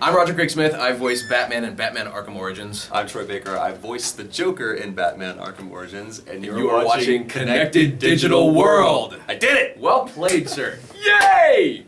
I'm Roger Craig Smith. I voiced Batman in Batman Arkham Origins. I'm Troy Baker. I voiced the Joker in Batman Arkham Origins, and You are watching Connected Digital World. I did it! Well played, sir. Yay!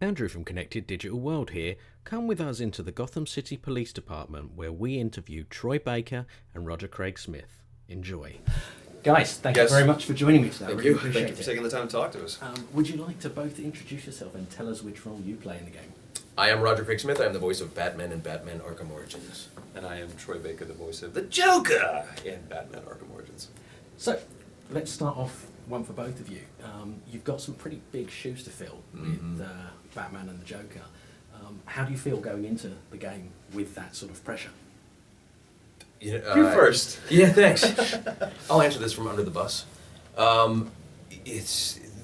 Andrew from Connected Digital World here. Come with us into the Gotham City Police Department where we interview Troy Baker and Roger Craig Smith. Enjoy. Guys, thank you very much for joining me today. Thank really you. Appreciate Thank you for taking the time to talk to us. Would you like to both introduce yourself and tell us which role you play in the game? I am Roger Craig Smith. I am the voice of Batman in Batman Arkham Origins. And I am Troy Baker, the voice of the Joker in Batman Arkham Origins. So, let's start off one for both of you. You've got some pretty big shoes to fill with Batman and the Joker. How do you feel going into the game with that sort of pressure? You first. Yeah, thanks. I'll answer this from under the bus.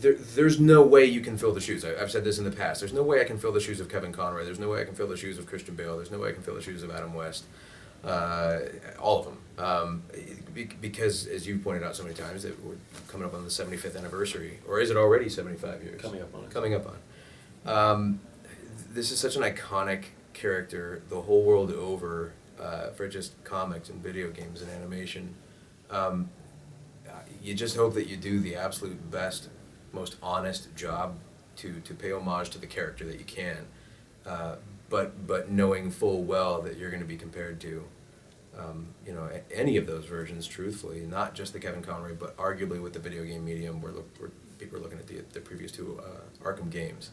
There's no way you can fill the shoes. I've said this in the past. There's no way I can fill the shoes of Kevin Conroy. There's no way I can fill the shoes of Christian Bale. There's no way I can fill the shoes of Adam West. All of them. Because, as you pointed out so many times, that we're coming up on the 75th anniversary. Or is it already 75 years? Coming up on it. Coming up on. This is such an iconic character the whole world over for just comics and video games and animation. You just hope that you do the absolute best, most honest job to pay homage to the character that you can, but knowing full well that you're going to be compared to any of those versions, truthfully, not just the Kevin Conroy, but arguably with the video game medium where people are looking at the previous two Arkham games.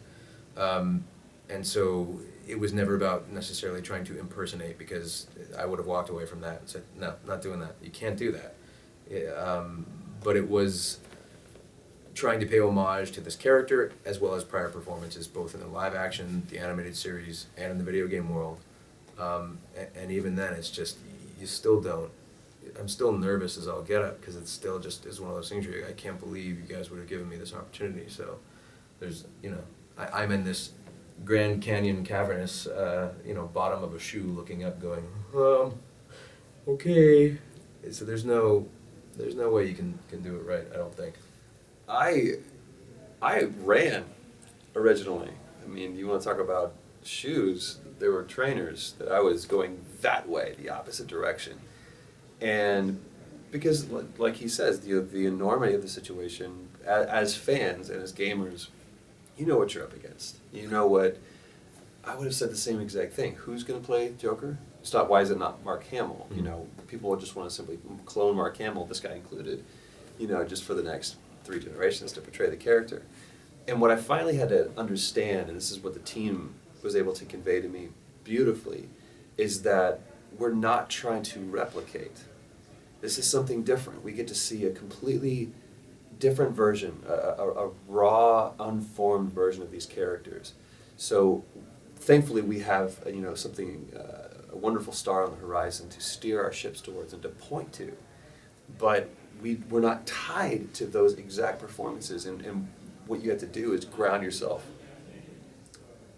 And so it was never about necessarily trying to impersonate, because I would have walked away from that and said, no, not doing that. You can't do that. But it was trying to pay homage to this character as well as prior performances, both in the live action, the animated series, and in the video game world. And even then, it's just, you still don't. I'm still nervous as all get up, because it's still just is one of those things where I can't believe you guys would have given me this opportunity. So there's, I'm in this Grand Canyon cavernous, bottom of a shoe looking up going, okay. So there's no way you can do it right, I don't think. I ran originally. I mean, you want to talk about shoes, there were trainers that I was going that way, the opposite direction. And because, like he says, the enormity of the situation, as fans and as gamers, you know what you're up against. You know what, I would have said the same exact thing. Who's going to play Joker? Why is it not Mark Hamill? Mm-hmm. People would just want to simply clone Mark Hamill, this guy included, just for the next 3 generations to portray the character. And what I finally had to understand, and this is what the team was able to convey to me beautifully, is that we're not trying to replicate. This is something different. We get to see a completely different version, a raw, unformed version of these characters. So thankfully we have a wonderful star on the horizon to steer our ships towards and to point to. But we're not tied to those exact performances, and what you have to do is ground yourself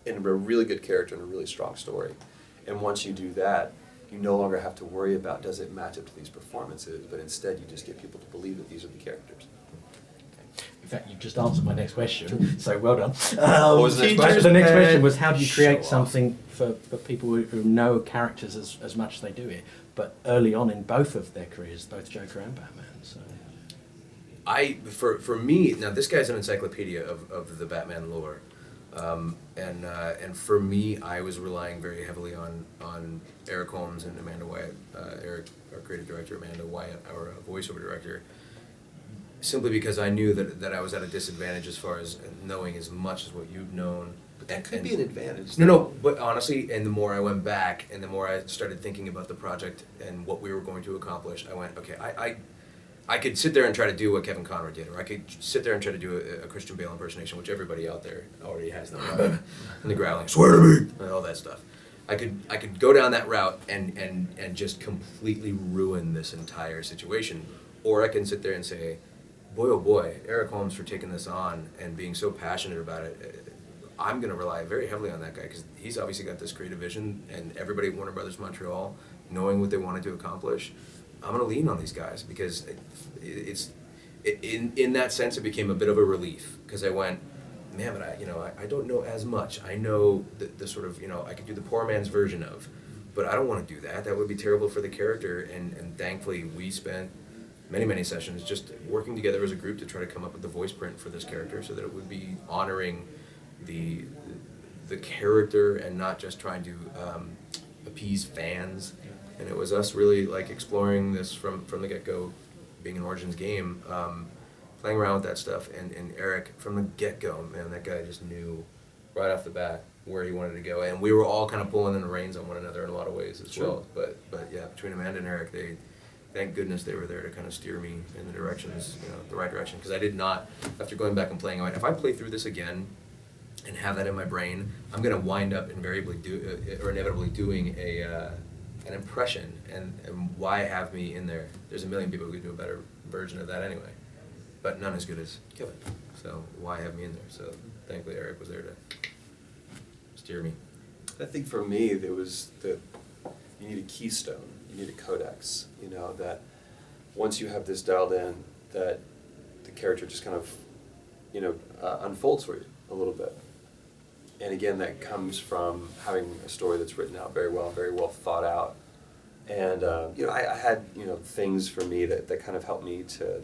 in a really good character and a really strong story. And once you do that, you no longer have to worry about does it match up to these performances, but instead you just get people to believe that these are the characters. In fact, you've just answered my next question, so well done. What was the next question? The next question was, how do you create something for people who know characters as much as they do it, but early on in both of their careers, both Joker and Batman? So. For me, now this guy's an encyclopedia of the Batman lore. And for me, I was relying very heavily on Eric Holmes and Amanda Wyatt, Eric, our creative director, Amanda Wyatt, our voiceover director, simply because I knew that I was at a disadvantage as far as knowing as much as what you've known. But that could be an advantage. No, but honestly, and the more I went back and the more I started thinking about the project and what we were going to accomplish, I went, okay, I could sit there and try to do what Kevin Conroy did, or I could sit there and try to do a Christian Bale impersonation, which everybody out there already has them, and the growling, swear to me, and all that stuff. I could go down that route and just completely ruin this entire situation, or I can sit there and say, boy oh boy, Eric Holmes for taking this on and being so passionate about it. I'm going to rely very heavily on that guy, because he's obviously got this creative vision, and everybody at Warner Brothers Montreal knowing what they wanted to accomplish, I'm going to lean on these guys because in that sense, it became a bit of a relief because I went, man, but I don't know as much. I know the sort of, I could do the poor man's version of, but I don't want to do that. That would be terrible for the character. And thankfully, we spent many sessions just working together as a group to try to come up with the voice print for this character so that it would be honoring the character and not just trying to appease fans. And it was us really like exploring this from the get-go, being an Origins game, playing around with that stuff. And Eric, from the get-go, man, that guy just knew right off the bat where he wanted to go. And we were all kind of pulling in the reins on one another in a lot of ways as well. But yeah, between Amanda and Eric, thank goodness they were there to kind of steer me in the directions, the right direction. Because I did not, after going back and playing, I went, if I play through this again and have that in my brain, I'm going to wind up inevitably doing an impression. And why have me in there? There's a million people who could do a better version of that anyway, but none as good as Kevin. So why have me in there? So thankfully Eric was there to steer me. I think for me, there was you need a keystone, you need a codex, that once you have this dialed in, that the character just kind of, unfolds for you a little bit. And again, that comes from having a story that's written out very well thought out. And, I had, things for me that kind of helped me to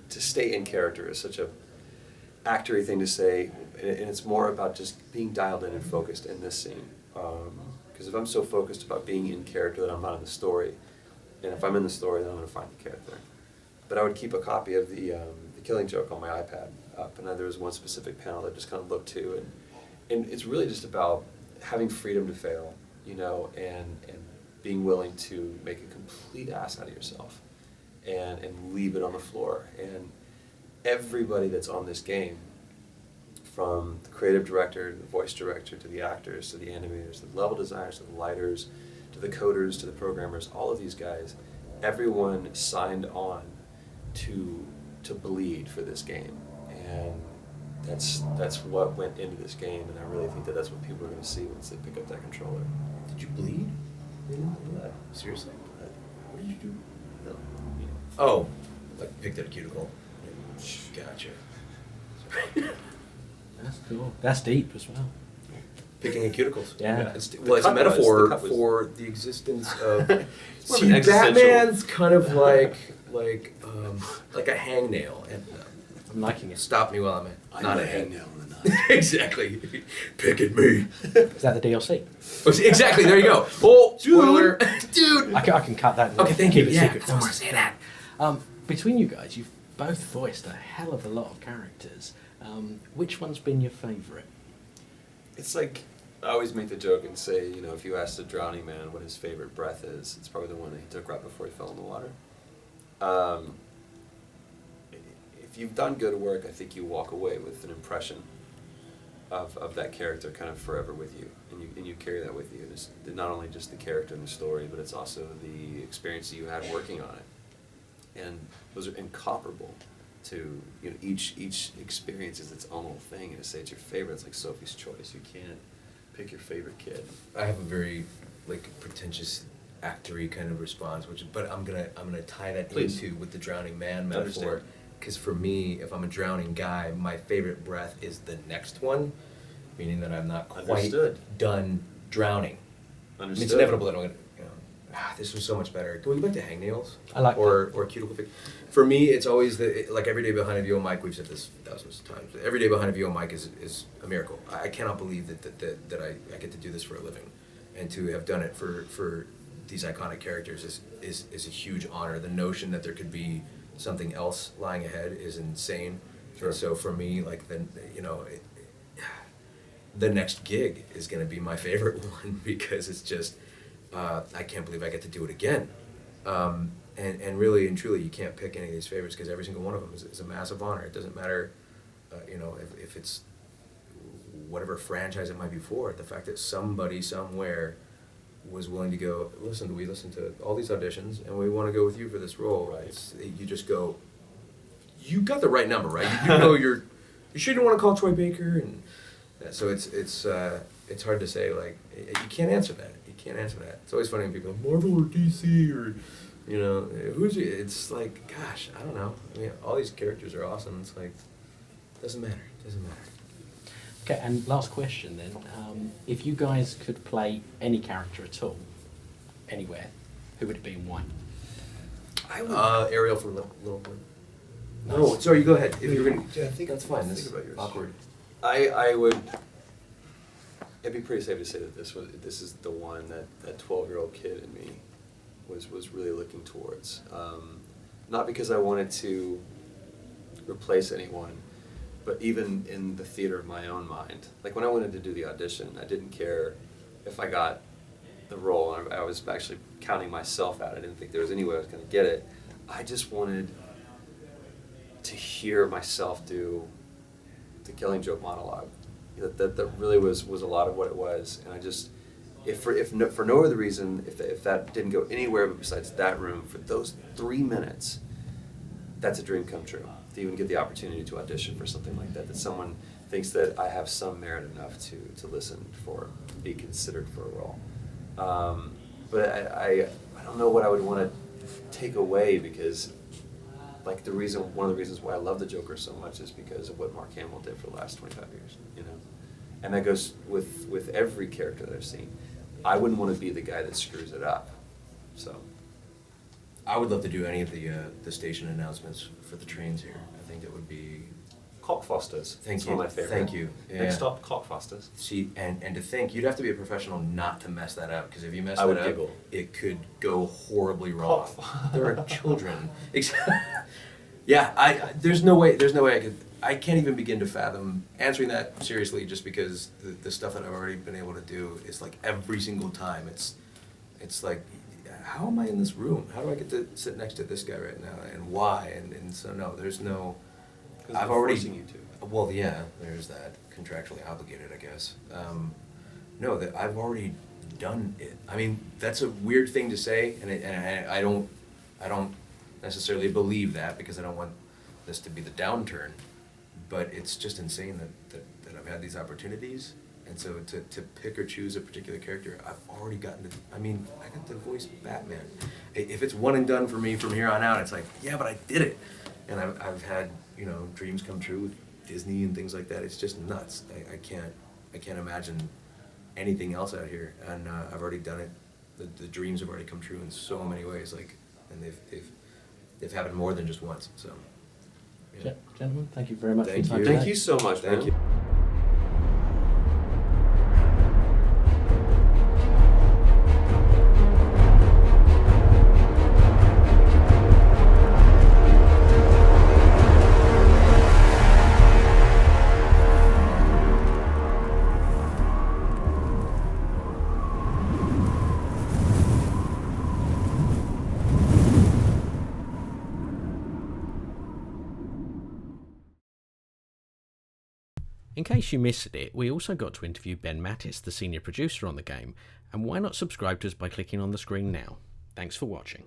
stay in character is such a actory thing to say, and it's more about just being dialed in and focused in this scene. Because if I'm so focused about being in character that I'm not in the story, and if I'm in the story, then I'm going to find the character. But I would keep a copy of the Killing Joke on my iPad up, and then there was one specific panel that I just kind of looked to, and it's really just about having freedom to fail, and being willing to make a complete ass out of yourself, and leave it on the floor. And everybody that's on this game, from the creative director to the voice director to the actors to the animators to the level designers to the lighters to the coders to the programmers, all of these guys, everyone signed on to bleed for this game, and that's what went into this game. And I really think that's what people are going to see once they pick up that controller. Did you bleed? I didn't do that. Seriously? What did you do? No. Oh, like picked at a cuticle. Gotcha. That's cool. That's deep as well. Picking at cuticles. Yeah. It's a metaphor for the existence of. See, an existential- Batman's kind of like a hangnail. And, I'm liking it. stop me while I'm not a hangnail hangnail. in the night. Exactly. Pick at me. Is that the DLC? Oh, exactly. There you go. Oh, spoiler. Dude. I can cut that. Okay, thank you. Keep it Yeah, secret. don't want to say that. Between you guys, you've both voiced a hell of a lot of characters. Which one's been your favourite? It's like, I always make the joke and say, if you ask a drowning man what his favorite breath is, it's probably the one that he took right before he fell in the water. If you've done good work, I think you walk away with an impression of that character kind of forever with you, and you carry that with you. And it's not only just the character and the story, but it's also the experience that you had working on it. And those are incomparable to, each experience is its own little thing, and to say it's your favorite, it's like Sophie's Choice. You can't pick your favorite kid. I have a very pretentious actory kind of response, but I'm gonna tie that Please. into with the drowning man I metaphor. understand. Because for me, if I'm a drowning guy, my favorite breath is the next one, meaning that I'm not quite Understood. done drowning. I mean, Understood. it's inevitable that I'm gonna, this was so much better. Can we go back to hangnails? I like or cuticle pick. For me, it's always like every day behind a VO mic. We've said this thousands of times. Every day behind a VO mic is a miracle. I cannot believe that I get to do this for a living, and to have done it for these iconic characters is a huge honor. The notion that there could be something else lying ahead is insane. Sure. And so for me, the next gig is going to be my favorite one because it's just. I can't believe I get to do it again. And really and truly, you can't pick any of these favorites because every single one of them is a massive honor. It doesn't matter, if it's whatever franchise it might be for. The fact that somebody somewhere was willing to go, listen, we listened to all these auditions and we want to go with you for this role. Right. You just go, you got the right number, right? You know you sure you don't want to call Troy Baker? And so it's hard to say, you can't answer that. can't answer that. It's always funny when people are Marvel or DC or, you know, who's you? It's like, gosh, I don't know. I mean, all these characters are awesome. It's like, doesn't matter. Doesn't matter. Okay, and last question then. If you guys could play any character at all, anywhere, who would it be and why? I would. Ariel from Little Women. No, sorry, you go ahead. If you're gonna, I think that's fine. think That's about yours. awkward. I would. It'd be pretty safe to say that this is the one that 12-year-old kid in me was really looking towards. Not because I wanted to replace anyone, but even in the theater of my own mind. Like when I wanted to do the audition, I didn't care if I got the role. I was actually counting myself out. I didn't think there was any way I was going to get it. I just wanted to hear myself do the Killing Joke monologue. That really was a lot of what it was. And I just, for no other reason, if that didn't go anywhere besides that room, for those 3 minutes, that's a dream come true. To even get the opportunity to audition for something like that someone thinks that I have some merit enough to listen for, be considered for a role. But I don't know what I would want to take away, because like one of the reasons why I love the Joker so much is because of what Mark Hamill did for the last 25 years, you know? And that goes with every character that I've seen. I wouldn't want to be the guy that screws it up, so. I would love to do any of the station announcements for the trains here. I think that would be. Cockfosters. Thank It's you. one of my favorite. Thank you. Yeah. Next stop, Cockfosters. See, and to think, you'd have to be a professional not to mess that up, because if you mess I that would up, giggle. it could go horribly wrong. Cock. There are children. Yeah, there's no way I can't even begin to fathom answering that seriously, just because the stuff that I've already been able to do is like every single time. It's like, how am I in this room? How do I get to sit next to this guy right now, and why? And so no, there's no. I've already. Forcing you to. Well, yeah, there's that, contractually obligated, I guess. No, that I've already done it. I mean, that's a weird thing to say, and I don't necessarily believe that, because I don't want this to be the downturn. But it's just insane that I've had these opportunities, and so to pick or choose a particular character, I've already gotten to. I mean, I got to voice Batman. If it's one and done for me from here on out, it's like, yeah, but I did it, and I've had, you know, dreams come true with Disney and things like that. It's just nuts. I can't imagine anything else out here, and I've already done it. The dreams have already come true in so many ways, like, and they've happened more than just once. So, yeah. Gentlemen, thank you very much Thank for your time you. today. Thank you so much, man. Thank you. In case you missed it, we also got to interview Ben Mattis, the senior producer on the game, and why not subscribe to us by clicking on the screen now? Thanks for watching.